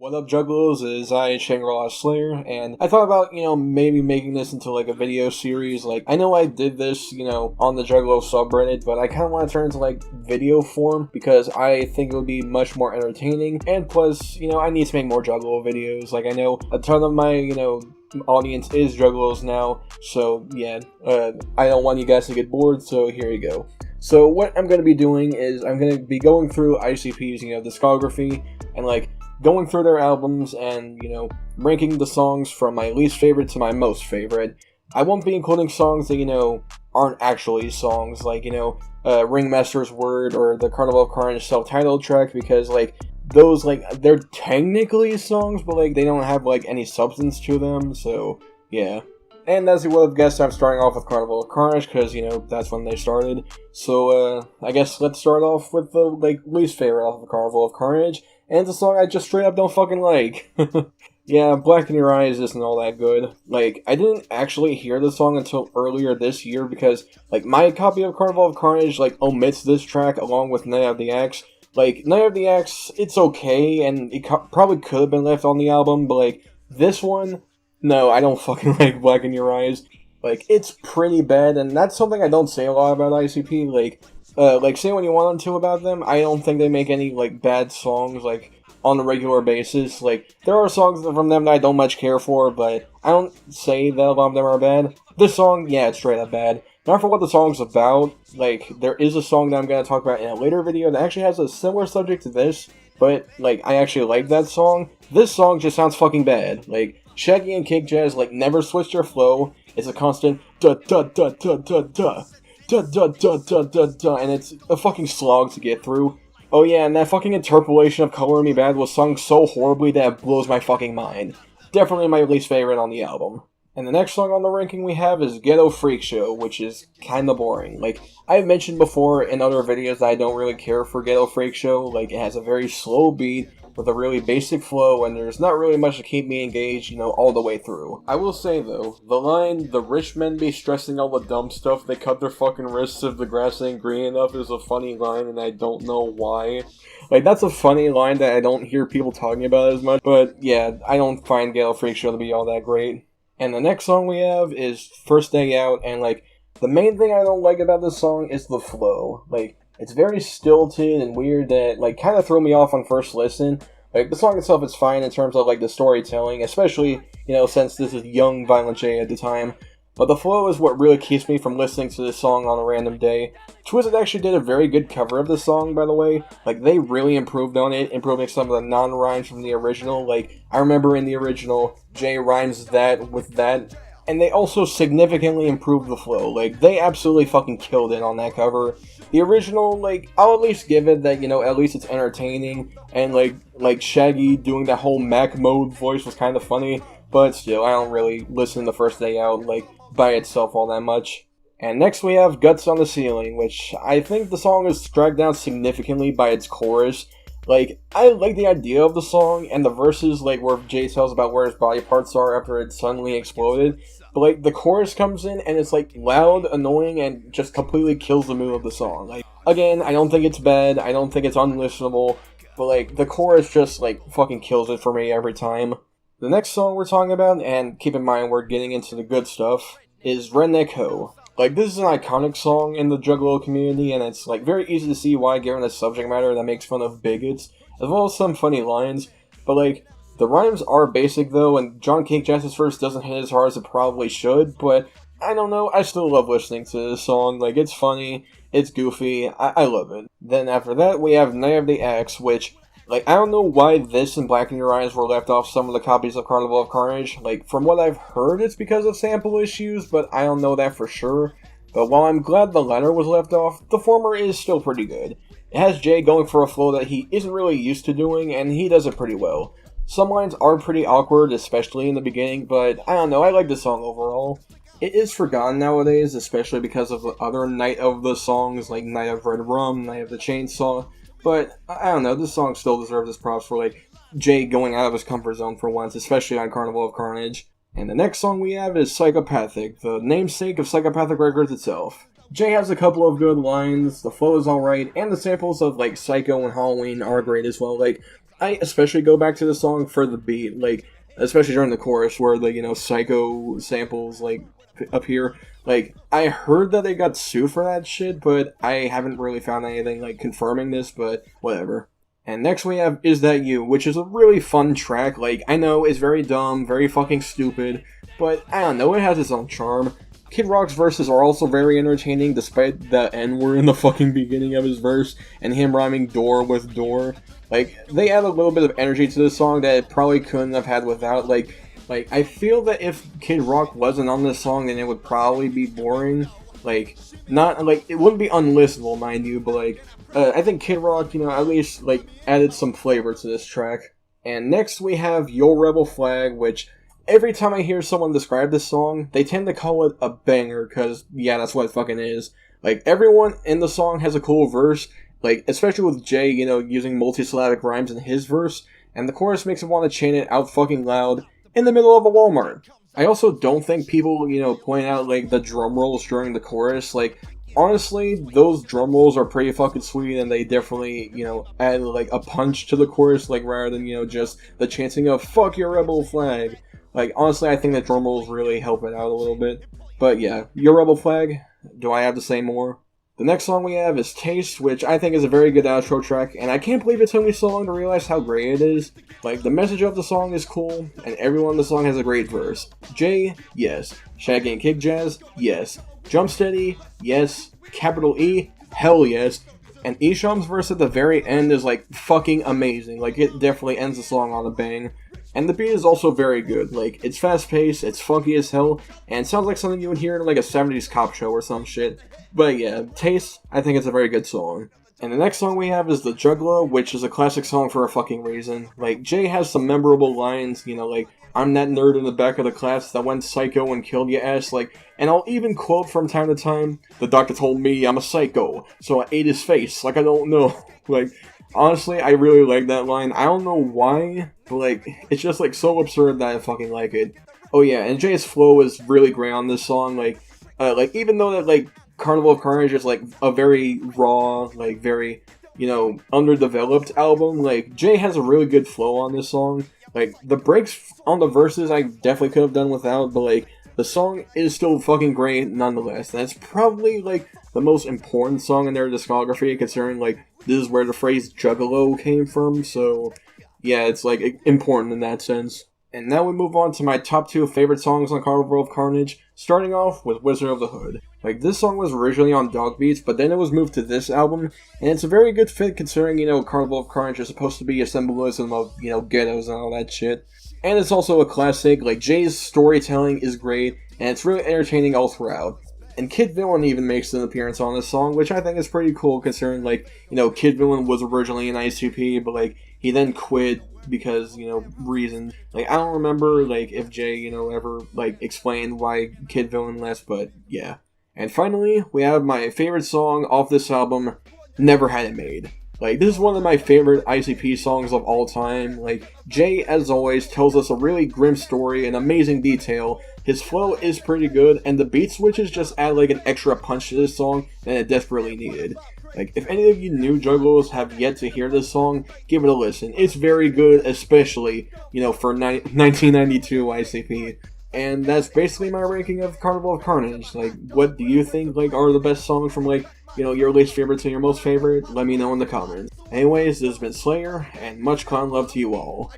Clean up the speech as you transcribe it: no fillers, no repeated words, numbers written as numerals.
What up, Juggalos? It is I, Shangri-La Slayer, and I thought about, maybe making this into, like, a video series. Like, I know I did this, on the Juggalo subreddit, but I kind of want to turn it into, like, video form, because I think it would be much more entertaining, and plus, I need to make more Juggalo videos. Like, I know a ton of my, audience is Juggalos now, so, yeah, I don't want you guys to get bored, so here you go. So, what I'm going to be doing is, I'm going to be going through ICP's, discography, and, like, going through their albums and, ranking the songs from my least favorite to my most favorite. I won't be including songs that, aren't actually songs, like, Ringmaster's Word or the Carnival of Carnage self-titled track, because, like, those, like, they're technically songs, but, like, they don't have, like, any substance to them, so, yeah. And as you would have guessed, I'm starting off with Carnival of Carnage, because, that's when they started. So, I guess let's start off with the, like, least favorite off of Carnival of Carnage. And it's a song I just straight up don't fucking like. Yeah, Black in Your Eyes isn't all that good. Like, I didn't actually hear the song until earlier this year because, like, my copy of Carnival of Carnage, like, omits this track along with Night of the Axe. Like, Night of the Axe, it's okay, and it probably could have been left on the album, but, like, this one, no, I don't fucking like Black in Your Eyes. Like, it's pretty bad, and that's something I don't say a lot about ICP, like, say what you want to about them, I don't think they make any, like, bad songs, like, on a regular basis. Like, there are songs from them that I don't much care for, but I don't say that a lot of them are bad. This song, yeah, it's straight up bad. Not for what the song's about. Like, there is a song that I'm going to talk about in a later video that actually has a similar subject to this, but, like, I actually like that song. This song just sounds fucking bad. Like, Shaggy and Kick Jazz, like, never switch their flow. It's a constant da-da-da-da-da-da. Da-da-da-da-da-da, and it's a fucking slog to get through. Oh yeah, and that fucking interpolation of Color Me Bad was sung so horribly that it blows my fucking mind. Definitely my least favorite on the album. And the next song on the ranking we have is Ghetto Freak Show, which is kinda boring. Like, I've mentioned before in other videos that I don't really care for Ghetto Freak Show. Like, it has a very slow beat, with a really basic flow, and there's not really much to keep me engaged, all the way through. I will say, though, the line, "The rich men be stressing all the dumb stuff, they cut their fucking wrists if the grass ain't green enough," is a funny line, and I don't know why. Like, that's a funny line that I don't hear people talking about as much, but yeah, I don't find Ghetto Freak Show to be all that great. And the next song we have is First Day Out, and, like, the main thing I don't like about this song is the flow. Like, it's very stilted and weird that, like, kind of threw me off on first listen. Like, the song itself is fine in terms of, like, the storytelling, especially, since this is young Violent J at the time. But the flow is what really keeps me from listening to this song on a random day. Twisted actually did a very good cover of this song, by the way. Like, they really improved on it, improving some of the non-rhymes from the original. Like, I remember in the original, Jay rhymes that with that. And they also significantly improved the flow. Like, they absolutely fucking killed it on that cover. The original, like, I'll at least give it that, at least it's entertaining. And, like Shaggy doing that whole Mac mode voice was kind of funny. But still, I don't really listen to the First Day Out, like, by itself all that much. And next we have Guts on the Ceiling, which I think the song is dragged down significantly by its chorus. Like, I like the idea of the song, and the verses, like, where Jay tells about where his body parts are after it suddenly exploded. But, like, the chorus comes in, and it's, like, loud, annoying, and just completely kills the mood of the song. Like, again, I don't think it's bad, I don't think it's unlistenable, but, like, the chorus just, like, fucking kills it for me every time. The next song we're talking about, and keep in mind we're getting into the good stuff, is Redneck Ho. Like, this is an iconic song in the Juggalo community, and it's, like, very easy to see why, given the subject matter that makes fun of bigots, as well as some funny lines, but, like, the rhymes are basic, though, and John Cake Jazz's verse doesn't hit as hard as it probably should, but, I don't know, I still love listening to this song. Like, it's funny, it's goofy, I love it. Then after that, we have Night of the Axe, which, like, I don't know why this and Black in Your Eyes were left off some of the copies of Carnival of Carnage. Like, from what I've heard, it's because of sample issues, but I don't know that for sure. But while I'm glad the latter was left off, the former is still pretty good. It has Jay going for a flow that he isn't really used to doing, and he does it pretty well. Some lines are pretty awkward, especially in the beginning, but I don't know, I like the song overall. It is forgotten nowadays, especially because of the other Night of the songs, like Night of Red Rum, Night of the Chainsaw. But, I don't know, this song still deserves its props for, like, Jay going out of his comfort zone for once, especially on Carnival of Carnage. And the next song we have is Psychopathic, the namesake of Psychopathic Records itself. Jay has a couple of good lines, the flow is alright, and the samples of, like, Psycho and Halloween are great as well. Like, I especially go back to the song for the beat, like, especially during the chorus where the, psycho samples, like, appear. Like, I heard that they got sued for that shit, but I haven't really found anything, like, confirming this, but whatever. And next we have Is That You, which is a really fun track. Like, I know it's very dumb, very fucking stupid, but I don't know, it has its own charm. Kid Rock's verses are also very entertaining, despite the N-word in the fucking beginning of his verse, and him rhyming door with door. Like, they add a little bit of energy to this song that it probably couldn't have had without. Like, I feel that if Kid Rock wasn't on this song, then it would probably be boring. Like, not, like, it wouldn't be unlistenable, mind you, but, like, I think Kid Rock, at least, like, added some flavor to this track. And next we have Yo Rebel Flag, which, every time I hear someone describe this song, they tend to call it a banger, because, yeah, that's what it fucking is. Like, everyone in the song has a cool verse, like, especially with Jay, using multisyllabic rhymes in his verse, and the chorus makes it want to chant it out fucking loud in the middle of a Walmart. I also don't think people, point out, like, the drum rolls during the chorus. Like, honestly, those drum rolls are pretty fucking sweet, and they definitely, add, like, a punch to the chorus, like, rather than, just the chanting of, fuck your rebel flag. Like, honestly, I think that drum rolls really help it out a little bit. But yeah, Your Rebel Flag, do I have to say more? The next song we have is Taste, which I think is a very good outro track, and I can't believe it took me so long to realize how great it is. Like, the message of the song is cool, and everyone in the song has a great verse. Jay, yes. Shaggy and Kick Jazz, yes. Jump Steady, yes. Capital E, hell yes. And Isham's verse at the very end is, like, fucking amazing. Like, it definitely ends the song on a bang. And the beat is also very good. Like, it's fast-paced, it's funky as hell, and it sounds like something you would hear in, like, a 70s cop show or some shit. But yeah, Taste, I think it's a very good song. And the next song we have is The Juggler, which is a classic song for a fucking reason. Like, Jay has some memorable lines, like, I'm that nerd in the back of the class that went psycho and killed your ass, like, and I'll even quote from time to time, the doctor told me I'm a psycho, so I ate his face, like I don't know. Like, honestly, I really like that line. I don't know why, but, like, it's just, like, so absurd that I fucking like it. Oh yeah, and Jay's flow is really great on this song, like, even though that, like, Carnival of Carnage is, like, a very raw, like, very, underdeveloped album, like, Jay has a really good flow on this song. Like, the breaks on the verses I definitely could have done without, but, like, the song is still fucking great nonetheless. And it's probably, like, the most important song in their discography, considering, like, this is where the phrase Juggalo came from, so, yeah, it's, like, important in that sense. And now we move on to my top 2 favorite songs on Carnival of Carnage, starting off with Wizard of the Hood. Like, this song was originally on Dog Beats, but then it was moved to this album, and it's a very good fit considering, Carnival of Carnage is supposed to be a symbolism of, ghettos and all that shit. And it's also a classic. Like, Jay's storytelling is great, and it's really entertaining all throughout. And Kid Villain even makes an appearance on this song, which I think is pretty cool considering, like, Kid Villain was originally an ICP, but, like, he then quit because, reasons. Like, I don't remember, like, if Jay, ever, like, explained why Kid Villain left, but yeah. And finally, we have my favorite song off this album, Never Had It Made. Like, this is one of my favorite ICP songs of all time. Like, Jay, as always, tells us a really grim story in amazing detail. His flow is pretty good, and the beat switches just add, like, an extra punch to this song than it desperately needed. Like, if any of you new juggalos have yet to hear this song, give it a listen. It's very good, especially, for 1992 ICP. And that's basically my ranking of Carnival of Carnage. Like, what do you think, like, are the best songs from, like, your least favorite to your most favorite? Let me know in the comments. Anyways, this has been Slayer, and much con love to you all.